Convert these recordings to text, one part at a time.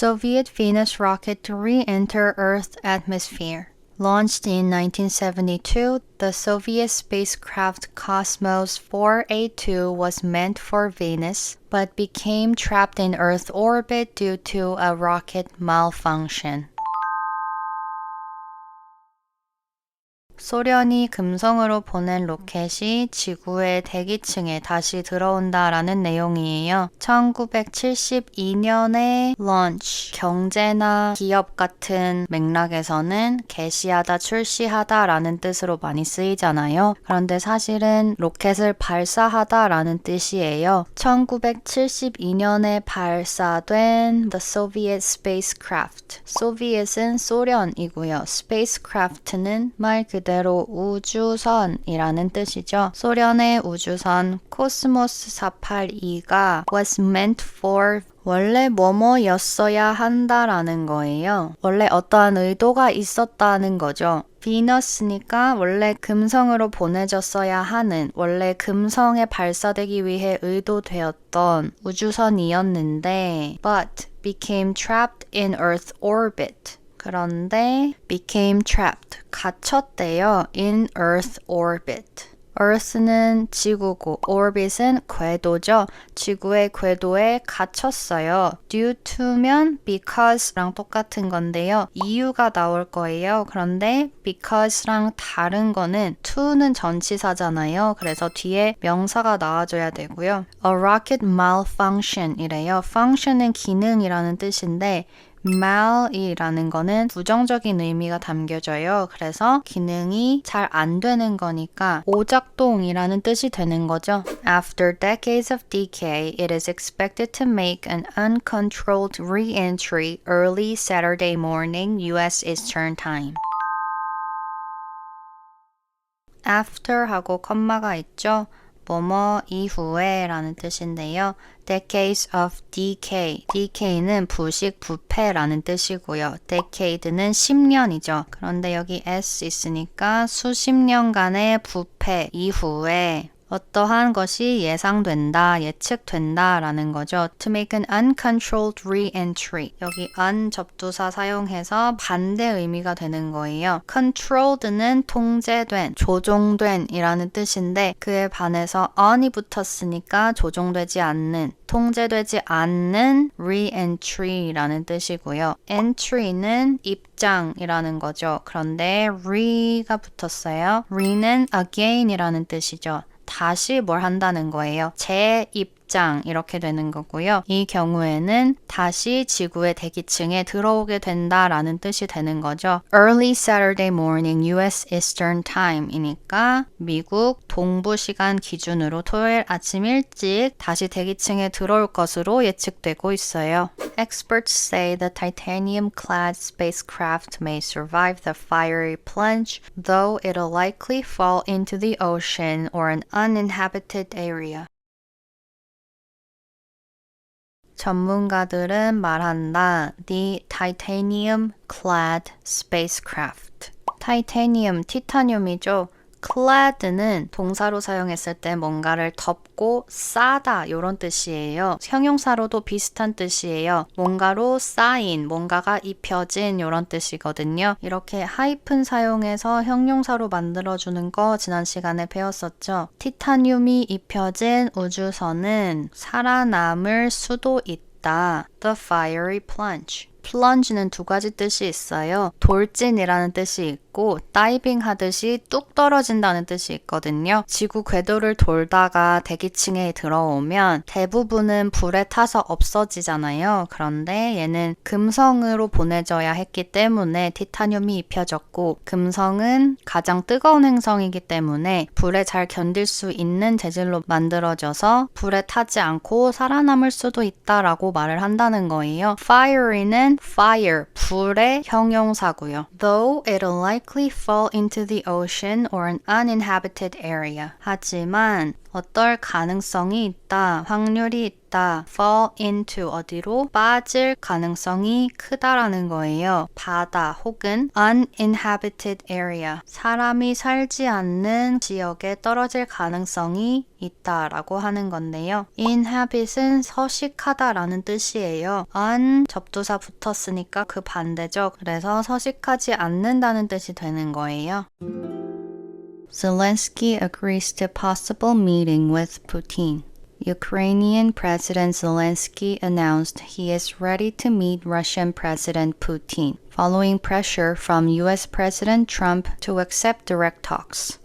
Soviet Venus rocket to re-enter Earth's atmosphere. Launched in 1972, the Soviet spacecraft Cosmos 4A2 was meant for Venus, but became trapped in Earth orbit due to a rocket malfunction. 소련이 금성으로 보낸 로켓이 지구의 대기층에 다시 들어온다라는 내용이에요. 1972년에 launch, 경제나 기업 같은 맥락에서는 개시하다, 출시하다라는 뜻으로 많이 쓰이잖아요. 그런데 사실은 로켓을 발사하다라는 뜻이에요. 1972년에 발사된 The Soviet Spacecraft. Soviet은 소련이고요. Spacecraft는 말 그대로 우주선이라는 뜻이죠. 소련의 우주선 코스모스 482가 was meant for 원래 뭐뭐였어야 한다라는 거예요. 원래 어떠한 의도가 있었다는 거죠. 비너스니까 원래 금성으로 보내졌어야 하는, 원래 금성에 발사되기 위해 의도되었던 우주선이었는데 but became trapped in Earth orbit. 그런데 became trapped, 갇혔대요. in Earth orbit. Earth는 지구고 orbit은 궤도죠. 지구의 궤도에 갇혔어요. due to면 because랑 똑같은 건데요. 이유가 나올 거예요. 그런데 because랑 다른 거는 to는 전치사잖아요. 그래서 뒤에 명사가 나와줘야 되고요. A rocket malfunction 이래요. function은 기능이라는 뜻인데 mal이라는 거는 부정적인 의미가 담겨져요. 그래서 기능이 잘 안 되는 거니까 오작동이라는 뜻이 되는 거죠. After decades of decay, it is expected to make an uncontrolled re-entry early Saturday morning U.S. Eastern Time. After 하고 컴마가 있죠. 뭐뭐 이후에 라는 뜻인데요. Decades of decay. decay는 부식, 부패라는 뜻이고요. decade는 10년이죠. 그런데 여기 s 있으니까 수십 년간의 부패 이후에 어떠한 것이 예상된다, 예측된다 라는 거죠. To make an uncontrolled re-entry. 여기 un 접두사 사용해서 반대 의미가 되는 거예요. Controlled는 통제된, 조종된 이라는 뜻인데 그에 반해서 on이 붙었으니까 조종되지 않는, 통제되지 않는 re-entry라는 뜻이고요. entry는 입장이라는 거죠. 그런데 re가 붙었어요. re는 again이라는 뜻이죠. 다시 뭘 한다는 거예요. 재입장 이렇게 되는 거고요. 이 경우에는 다시 지구의 대기층에 들어오게 된다라는 뜻이 되는 거죠. Early Saturday morning US Eastern Time이니까 미국 동부 시간 기준으로 토요일 아침 일찍 다시 대기층에 들어올 것으로 예측되고 있어요. Experts say the titanium-clad spacecraft may survive the fiery plunge, though it'll likely fall into the ocean or an uninhabited area. 전문가들은 말한다. The titanium-clad spacecraft. 타이타니움, 티타늄이죠. clad는 동사로 사용했을 때 뭔가를 덮고 싸다 이런 뜻이에요. 형용사로도 비슷한 뜻이에요. 뭔가로 쌓인, 뭔가가 입혀진 이런 뜻이거든요. 이렇게 하이픈 사용해서 형용사로 만들어주는 거 지난 시간에 배웠었죠. 티타늄이 입혀진 우주선은 살아남을 수도 있다. The fiery plunge. plunge는 두 가지 뜻이 있어요. 돌진이라는 뜻이 있고 다이빙 하듯이 뚝 떨어진다는 뜻이 있거든요. 지구 궤도를 돌다가 대기층에 들어오면 대부분은 불에 타서 없어지잖아요. 그런데 얘는 금성으로 보내져야 했기 때문에 티타늄이 입혀졌고 금성은 가장 뜨거운 행성이기 때문에 불에 잘 견딜 수 있는 재질로 만들어져서 불에 타지 않고 살아남을 수도 있다라고 말을 한다는 거예요. fiery는 fire, 불의 형용사고요. Though it'll likely fall into the ocean or an uninhabited area. 하지만 어떨 가능성이 있다, 확률이 있다, fall into 어디로 빠질 가능성이 크다라는 거예요. 바다 혹은 uninhabited area, 사람이 살지 않는 지역에 떨어질 가능성이 있다라고 하는 건데요. inhabit은 서식하다라는 뜻이에요. un 접두사 붙었으니까 그 반대죠. 그래서 서식하지 않는다는 뜻이 되는 거예요. Zelensky agrees to possible meeting with Putin. Ukrainian President Zelensky announced he is ready to meet Russian President Putin, following pressure from US President Trump to accept direct talks.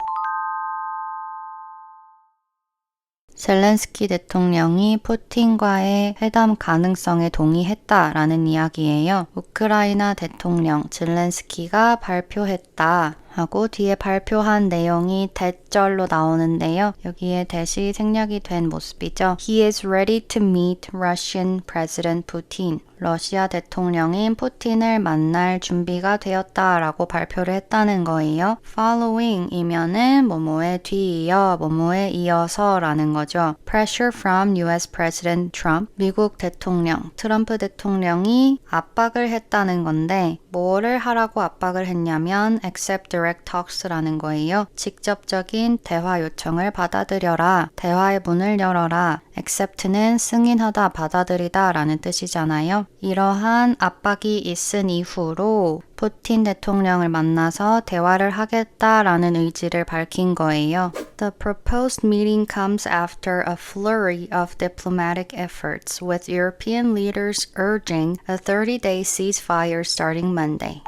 젤렌스키 대통령이 푸틴과의 회담 가능성에 동의했다라는 이야기예요. 우크라이나 대통령 젤렌스키가 발표했다 하고 뒤에 발표한 내용이 대절로 나오는데요. 여기에 대시 생략이 된 모습이죠. He is ready to meet Russian President Putin. 러시아 대통령인 푸틴을 만날 준비가 되었다라고 발표를 했다는 거예요. Following이면은 뭐뭐에 뒤이어, 뭐뭐에 이어서라는 거죠. Pressure from US President Trump. 미국 대통령, 트럼프 대통령이 압박을 했다는 건데 뭐를 하라고 압박을 했냐면 accept direct talks라는 거예요. 직접적인 대화 요청을 받아들여라. 대화의 문을 열어라. accept는 승인하다, 받아들이다 라는 뜻이잖아요. 이러한 압박이 있은 이후로 푸틴 대통령을 만나서 대화를 하겠다라는 의지를 밝힌 거예요. The proposed meeting comes after a flurry of diplomatic efforts, with European leaders urging a 30-day ceasefire starting Monday.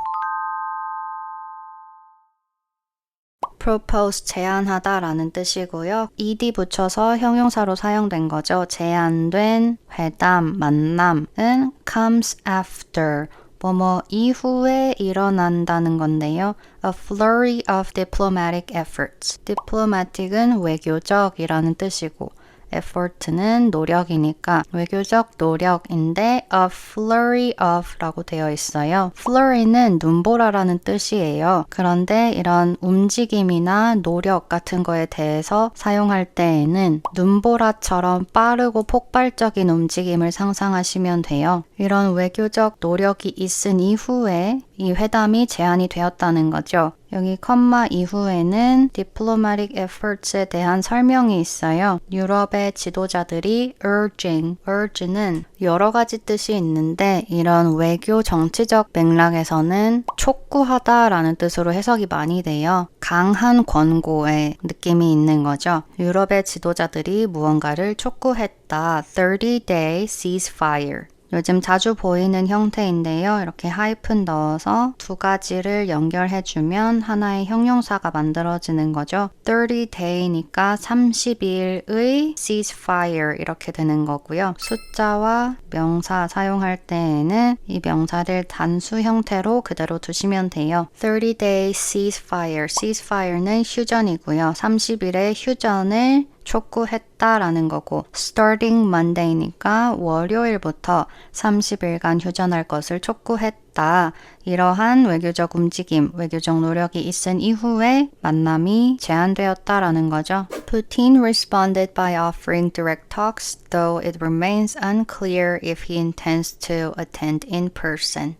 propose, 제안하다라는 뜻이고요. ed 붙여서 형용사로 사용된 거죠. 제안된 회담, 만남은 comes after, 뭐뭐 이후에 일어난다는 건데요. A flurry of diplomatic efforts. diplomatic은 외교적이라는 뜻이고 effort는 노력이니까 외교적 노력인데 a flurry of 라고 되어 있어요. flurry는 눈보라라는 뜻이에요. 그런데 이런 움직임이나 노력 같은 거에 대해서 사용할 때에는 눈보라처럼 빠르고 폭발적인 움직임을 상상하시면 돼요. 이런 외교적 노력이 있은 이후에 이 회담이 제안이 되었다는 거죠. 여기 컴마 이후에는 diplomatic efforts에 대한 설명이 있어요. 유럽의 지도자들이 urge는 여러 가지 뜻이 있는데 이런 외교 정치적 맥락에서는 촉구하다라는 뜻으로 해석이 많이 돼요. 강한 권고의 느낌이 있는 거죠. 유럽의 지도자들이 무언가를 촉구했다. 30-day ceasefire. 요즘 자주 보이는 형태인데요. 이렇게 하이픈 넣어서 두 가지를 연결해주면 하나의 형용사가 만들어지는 거죠. 30day니까 30일의 ceasefire 이렇게 되는 거고요. 숫자와 명사 사용할 때에는 이 명사를 단수 형태로 그대로 두시면 돼요. 30-day ceasefire. ceasefire는 휴전이고요. 30일의 휴전을 촉구했다라는 거고 starting Monday니까 월요일부터 30일간 휴전할 것을 촉구했다. 이러한 외교적 움직임, 외교적 노력이 있은 이후에 만남이 제안되었다라는 거죠. Putin responded by offering direct talks, though it remains unclear if he intends to attend in person.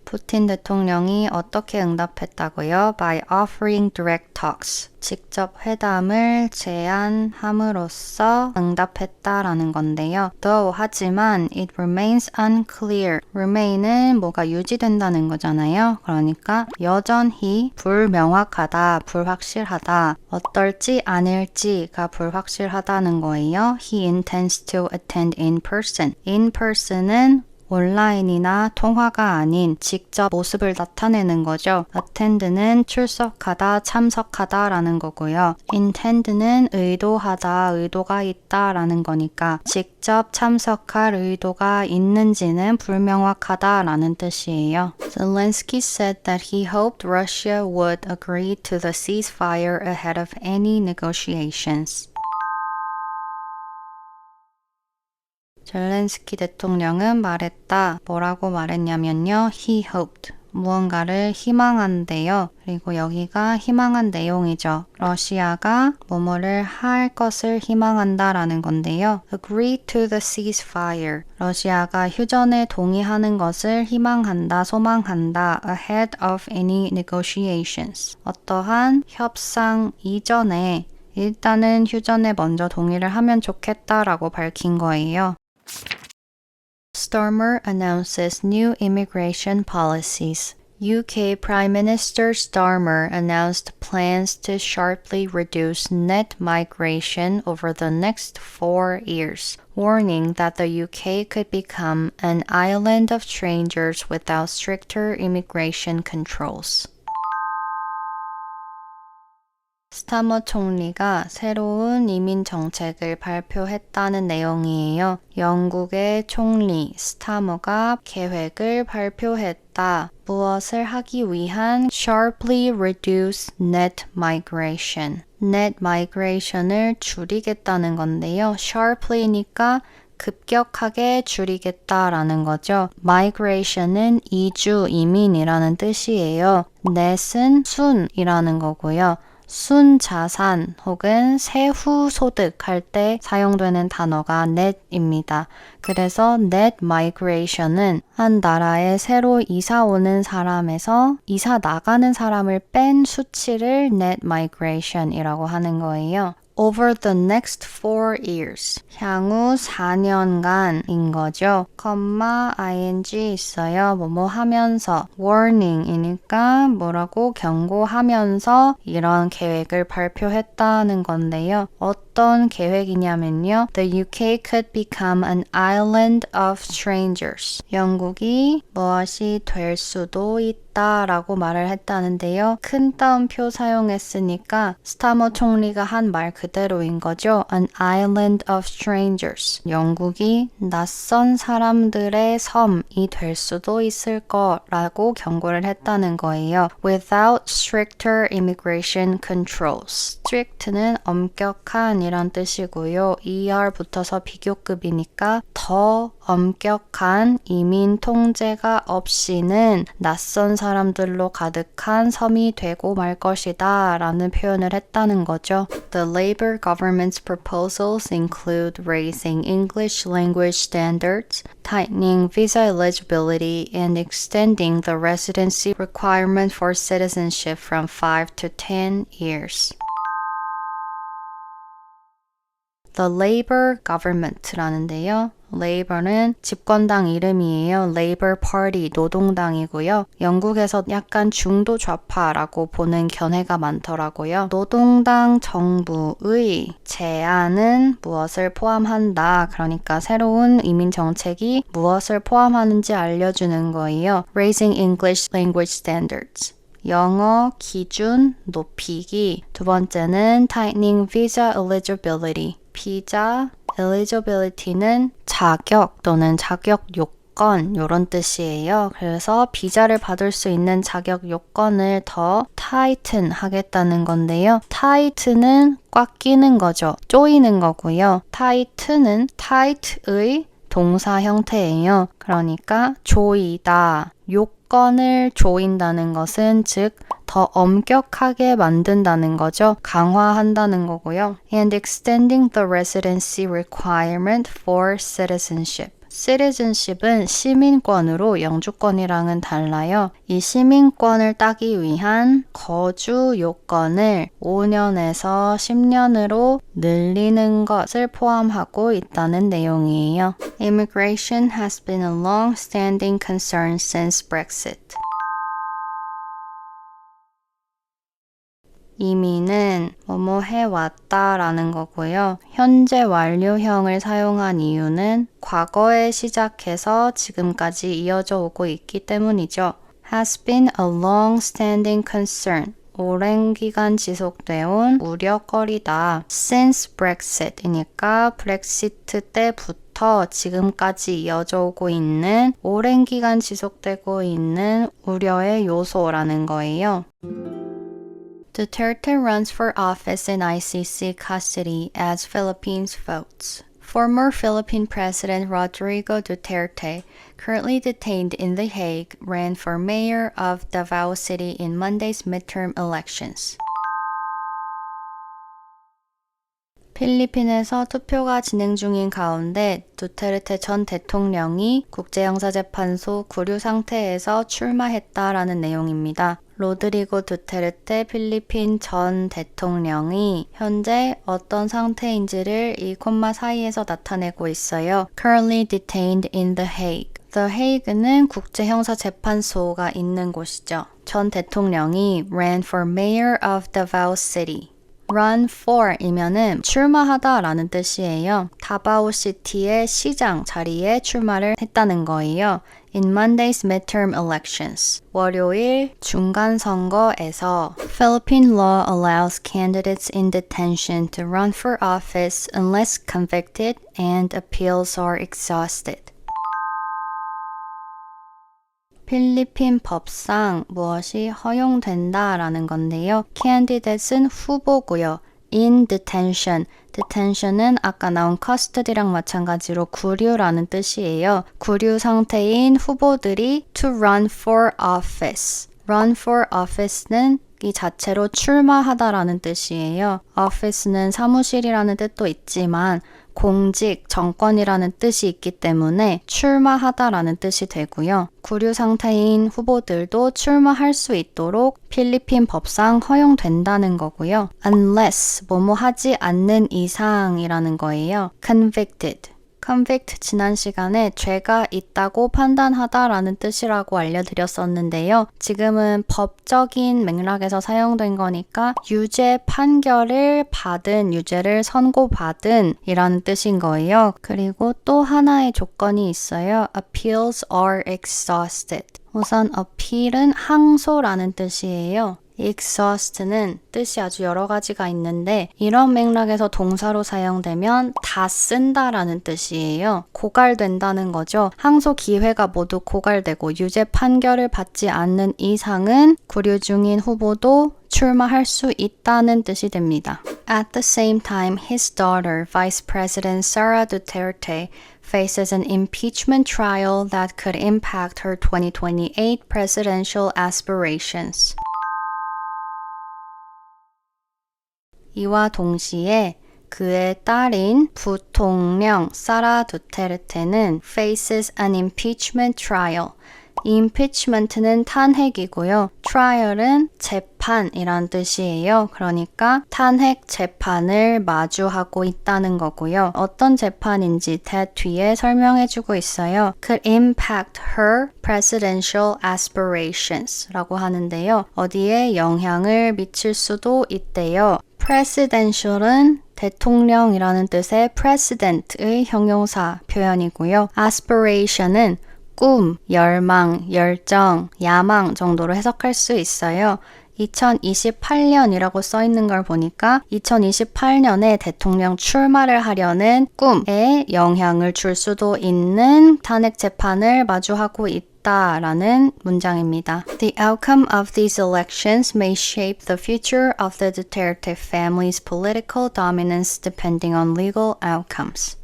푸틴 대통령이 어떻게 응답했다고요? By offering direct talks. 직접 회담을 제안함으로써 응답했다라는 건데요. Though 하지만 it remains unclear. remain은 뭐가 유지된다는 거잖아요. 그러니까 여전히 불명확하다, 불확실하다. 어떨지 아닐지가 불확실하다는 거예요. He intends to attend in person. In person은 온라인이나 통화가 아닌 직접 모습을 나타내는 거죠. attend는 출석하다, 참석하다 라는 거고요. intend는 의도하다, 의도가 있다 라는 거니까 직접 참석할 의도가 있는지는 불명확하다 라는 뜻이에요. Zelensky said that he hoped Russia would agree to the ceasefire ahead of any negotiations. 젤렌스키 대통령은 말했다. 뭐라고 말했냐면요. He hoped. 무언가를 희망한대요. 그리고 여기가 희망한 내용이죠. 러시아가 뭐뭐를 할 것을 희망한다라는 건데요. Agree to the ceasefire. 러시아가 휴전에 동의하는 것을 희망한다, 소망한다. Ahead of any negotiations. 어떠한 협상 이전에 일단은 휴전에 먼저 동의를 하면 좋겠다라고 밝힌 거예요. Starmer announces new immigration policies. UK Prime Minister Starmer announced plans to sharply reduce net migration over the next 4 years, warning that the UK could become an island of strangers without stricter immigration controls. 스타머 총리가 새로운 이민 정책을 발표했다는 내용이에요. 영국의 총리 스타머가 계획을 발표했다. 무엇을 하기 위한 sharply reduce net migration. net migration을 줄이겠다는 건데요. sharply니까 급격하게 줄이겠다라는 거죠. migration은 이주, 이민이라는 뜻이에요. net은 순이라는 거고요. 순자산 혹은 세후 소득 할 때 사용되는 단어가 net입니다. 그래서 net migration은 한 나라에 새로 이사 오는 사람에서 이사 나가는 사람을 뺀 수치를 net migration이라고 하는 거예요. Over the next 4 years. 향후 4년간인 거죠. ing 있어요. 뭐뭐 하면서. warning이니까 뭐라고 경고하면서 이런 계획을 발표했다는 건데요. 어떤 계획이냐면요. The UK could become an island of strangers. 영국이 무엇이 될 수도 있다라고 말을 했다는데요. 큰 따옴표 사용했으니까 스타머 총리가 한 말 그대로인 거죠. An island of strangers. 영국이 낯선 사람들의 섬이 될 수도 있을 거라고 경고를 했다는 거예요. Without stricter immigration controls. strict는 엄격한 이란 뜻이고요. er 붙어서 비교급이니까 더 엄격한 이민 통제가 없이는 낯선 사람들로 가득한 섬이 되고 말 것이다 라는 표현을 했다는 거죠. The Labour government's proposals include raising English language standards, tightening visa eligibility, and extending the residency requirement for citizenship from 5 to 10 years. The Labour government라는데요. Labour는 집권당 이름이에요. Labour Party, 노동당이고요. 영국에서 약간 중도 좌파라고 보는 견해가 많더라고요. 노동당 정부의 제안은 무엇을 포함한다. 그러니까 새로운 이민 정책이 무엇을 포함하는지 알려주는 거예요. Raising English Language Standards. 영어 기준 높이기. 두 번째는 tightening visa eligibility. 비자 eligibility는 자격 또는 자격 요건 이런 뜻이에요. 그래서 비자를 받을 수 있는 자격 요건을 더 tighten 하겠다는 건데요. tight는 꽉 끼는 거죠. 조이는 거고요. tight는 tight의 동사 형태예요. 그러니까 조이다. 요건을 조인다는 것은 즉 더 엄격하게 만든다는 거죠. 강화한다는 거고요. And extending the residency requirement for citizenship. citizenship은 시민권으로 영주권이랑은 달라요. 이 시민권을 따기 위한 거주 요건을 5년에서 10년으로 늘리는 것을 포함하고 있다는 내용이에요. Immigration has been a long-standing concern since Brexit. 이민은 뭐뭐 해왔다라는 거고요. 현재 완료형을 사용한 이유는 과거에 시작해서 지금까지 이어져 오고 있기 때문이죠. has been a long-standing concern. 오랜 기간 지속되어 온 우려거리다. since Brexit이니까 브렉시트 때부터 지금까지 이어져 오고 있는 오랜 기간 지속되고 있는 우려의 요소라는 거예요. Duterte runs for office in ICC custody as Philippines votes. Former Philippine President Rodrigo Duterte, currently detained in The Hague, ran for mayor of Davao City in Monday's midterm elections. 필리핀에서 투표가 진행 중인 가운데 두테르테 전 대통령이 국제형사재판소 구류 상태에서 출마했다라는 내용입니다. 로드리고 두테르테 필리핀 전 대통령이 현재 어떤 상태인지를 이 콤마 사이에서 나타내고 있어요. Currently detained in The Hague. The Hague는 국제형사재판소가 있는 곳이죠. 전 대통령이 ran for mayor of Davao City. run for 이면은 출마하다 라는 뜻이에요. 다바오 시티의 시장 자리에 출마를 했다는 거예요. In Monday's midterm elections. 월요일 중간 선거에서 Philippine law allows candidates in detention to run for office unless convicted and appeals are exhausted. 필리핀 법상 무엇이 허용된다라는 건데요. candidates은 후보고요. in detention. detention은 아까 나온 custody랑 마찬가지로 구류라는 뜻이에요. 구류 상태인 후보들이 to run for office. run for office는 이 자체로 출마하다라는 뜻이에요. office는 사무실이라는 뜻도 있지만 공직, 정권이라는 뜻이 있기 때문에 출마하다라는 뜻이 되고요. 구류 상태인 후보들도 출마할 수 있도록 필리핀 법상 허용된다는 거고요. unless, 뭐뭐 하지 않는 이상이라는 거예요. convicted. convict 지난 시간에 죄가 있다고 판단하다라는 뜻이라고 알려드렸었는데요. 지금은 법적인 맥락에서 사용된 거니까 유죄 판결을 받은, 유죄를 선고받은 이라는 뜻인 거예요. 그리고 또 하나의 조건이 있어요. Appeals are exhausted. 우선 appeal은 항소라는 뜻이에요. exhaust는 뜻이 아주 여러 가지가 있는데 이런 맥락에서 동사로 사용되면 다 쓴다라는 뜻이에요. 고갈된다는 거죠. 항소 기회가 모두 고갈되고 유죄 판결을 받지 않는 이상은 구류 중인 후보도 출마할 수 있다는 뜻이 됩니다. At the same time, his daughter, Vice President Sara Duterte, faces an impeachment trial that could impact her 2028 presidential aspirations. 이와 동시에 그의 딸인 부통령 사라 두테르테는 faces an impeachment trial. impeachment는 탄핵이고요. trial은 재판이란 뜻이에요. 그러니까 탄핵 재판을 마주하고 있다는 거고요. 어떤 재판인지 that 뒤에 설명해주고 있어요. could impact her presidential aspirations 라고 하는데요. 어디에 영향을 미칠 수도 있대요. presidential은 대통령이라는 뜻의 president의 형용사 표현이고요. aspiration은 꿈, 열망, 열정, 야망 정도로 해석할 수 있어요. 2028년이라고 써 있는 걸 보니까 2028년에 대통령 출마를 하려는 꿈에 영향을 줄 수도 있는 탄핵 재판을 마주하고 있다라는 문장입니다. The outcome of these elections may shape the future of the Duterte family's political dominance depending on legal outcomes.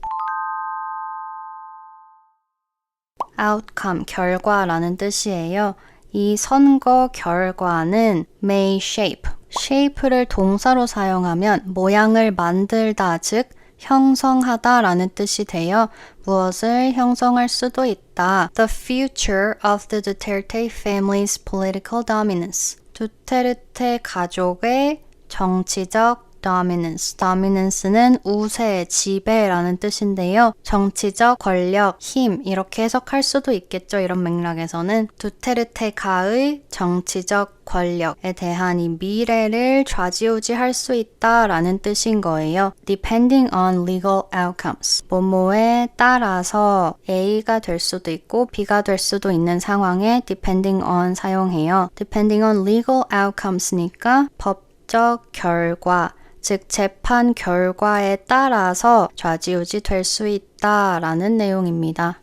outcome, 결과라는 뜻이에요. 이 선거 결과는 may shape, shape를 동사로 사용하면 모양을 만들다, 즉 형성하다라는 뜻이 돼요. 무엇을 형성할 수도 있다. The future of the Duterte family's political dominance. 두테르테 가족의 정치적 dominance. dominance는 우세, 지배라는 뜻인데요. 정치적 권력, 힘 이렇게 해석할 수도 있겠죠. 이런 맥락에서는 두테르테가의 정치적 권력에 대한 이 미래를 좌지우지할 수 있다라는 뜻인 거예요. Depending on legal outcomes. 뭐뭐에 따라서 A가 될 수도 있고 B가 될 수도 있는 상황에 depending on 사용해요. Depending on legal outcomes니까 법적 결과, 즉 재판 결과에 따라서 좌지우지 될 수 있다라는 내용입니다.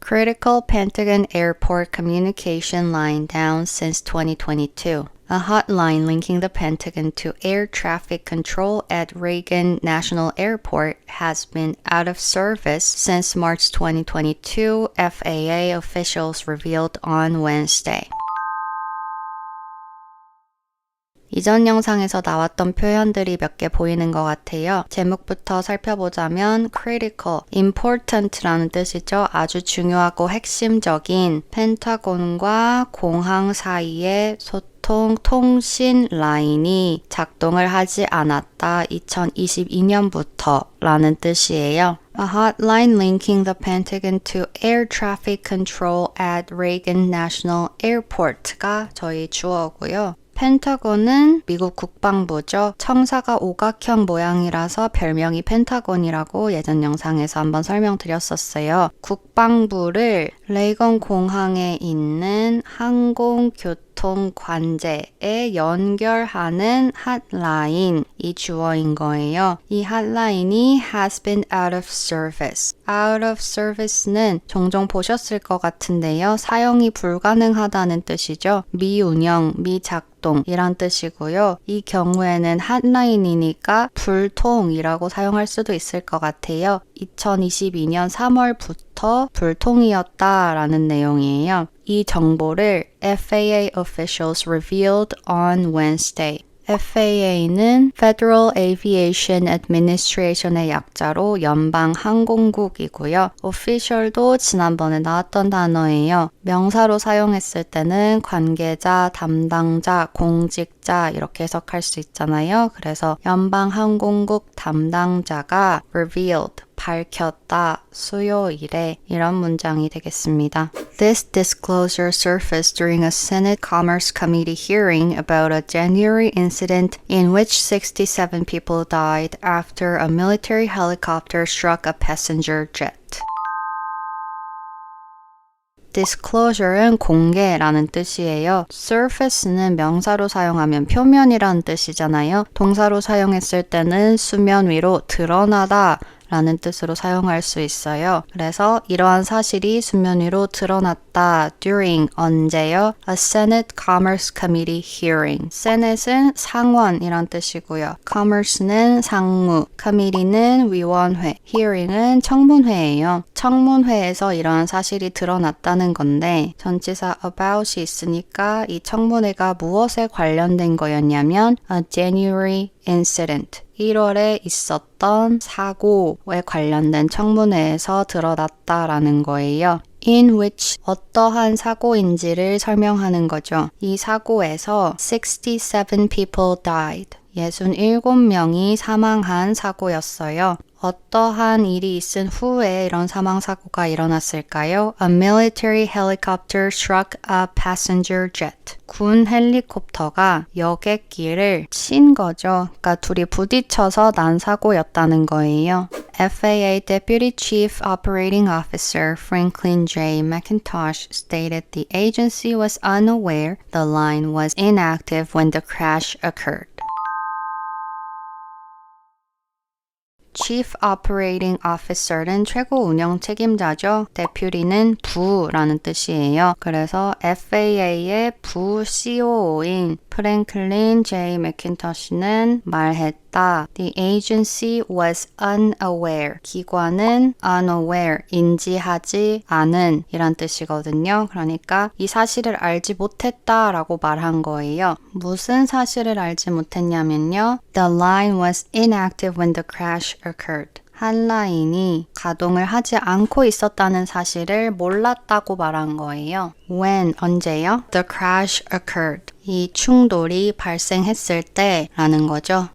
Critical Pentagon Airport communication line down since 2022. A hotline linking the Pentagon to air traffic control at Reagan National Airport has been out of service since March 2022, FAA officials revealed on Wednesday. 이전 영상에서 나왔던 표현들이 몇 개 보이는 것 같아요. 제목부터 살펴보자면 critical, important라는 뜻이죠. 아주 중요하고 핵심적인 펜타곤과 공항 사이의 통신 라인이 작동을 하지 않았다. 2022년부터 라는 뜻이에요. A hotline linking the Pentagon to air traffic control at Reagan National Airport가 저희 주어고요. 펜타곤은 미국 국방부죠. 청사가 오각형 모양이라서 별명이 펜타곤이라고 예전 영상에서 한번 설명드렸었어요. 국방부를 레이건 공항에 있는 항공교통 관제에 연결하는 핫라인이 주어인 거예요. 이 핫라인이 has been out of service. out of service는 종종 보셨을 것 같은데요. 사용이 불가능하다는 뜻이죠. 미운영, 미작동 이란 뜻이고요. 이 경우에는 핫라인이니까 불통이라고 사용할 수도 있을 것 같아요. 2022년 3월부터 불통이었다라는 내용이에요. 이 정보를 FAA officials revealed on Wednesday. FAA는 Federal Aviation Administration의 약자로 연방항공국이고요. official도 지난번에 나왔던 단어예요. 명사로 사용했을 때는 관계자, 담당자, 공직자 이렇게 해석할 수 있잖아요. 그래서 연방항공국 담당자가 revealed 밝혔다, 수요일에 이런 문장이 되겠습니다. This disclosure surfaced during a Senate Commerce Committee hearing about a January incident in which 67 people died after a military helicopter struck a passenger jet. Disclosure은 공개라는 뜻이에요. Surface는 명사로 사용하면 표면이라는 뜻이잖아요. 동사로 사용했을 때는 수면 위로 드러나다 라는 뜻으로 사용할 수 있어요. 그래서 이러한 사실이 수면 위로 드러났다. during 언제요? A Senate Commerce Committee hearing. Senate은 상원이란 뜻이고요. Commerce는 상무, Committee는 위원회, hearing은 청문회예요. 청문회에서 이러한 사실이 드러났다는 건데 전치사 about이 있으니까 이 청문회가 무엇에 관련된 거였냐면 a January incident. 1월에 있었던 사고에 관련된 청문회에서 드러났다라는 거예요. In which 어떠한 사고인지를 설명하는 거죠. 이 사고에서 67 people died. 67명이 사망한 사고였어요. 어떠한 일이 있은 후에 이런 사망사고가 일어났을까요? A military helicopter struck a passenger jet. 군 헬리콥터가 여객기를 친 거죠. 그러니까 둘이 부딪혀서 난 사고였다는 거예요. FAA Deputy Chief Operating Officer Franklin J. McIntosh stated the agency was unaware the line was inactive when the crash occurred. Chief Operating Officer는 최고 운영 책임자죠. Deputy는 부라는 뜻이에요. 그래서 FAA의 부 COO인 프랭클린 J. 맥킨토시는 말했다. The agency was unaware. 기관은 unaware, 인지하지 않은 이란 뜻이거든요. 그러니까 이 사실을 알지 못했다라고 말한 거예요. 무슨 사실을 알지 못했냐면요. The line was inactive when the crash occurred. 한 라인이 가동을 하지 않고 있었다는 사실을 몰랐다고 말한 거예요. When, 언제요? The crash occurred. 이 충돌이 발생했을 때라는 거죠.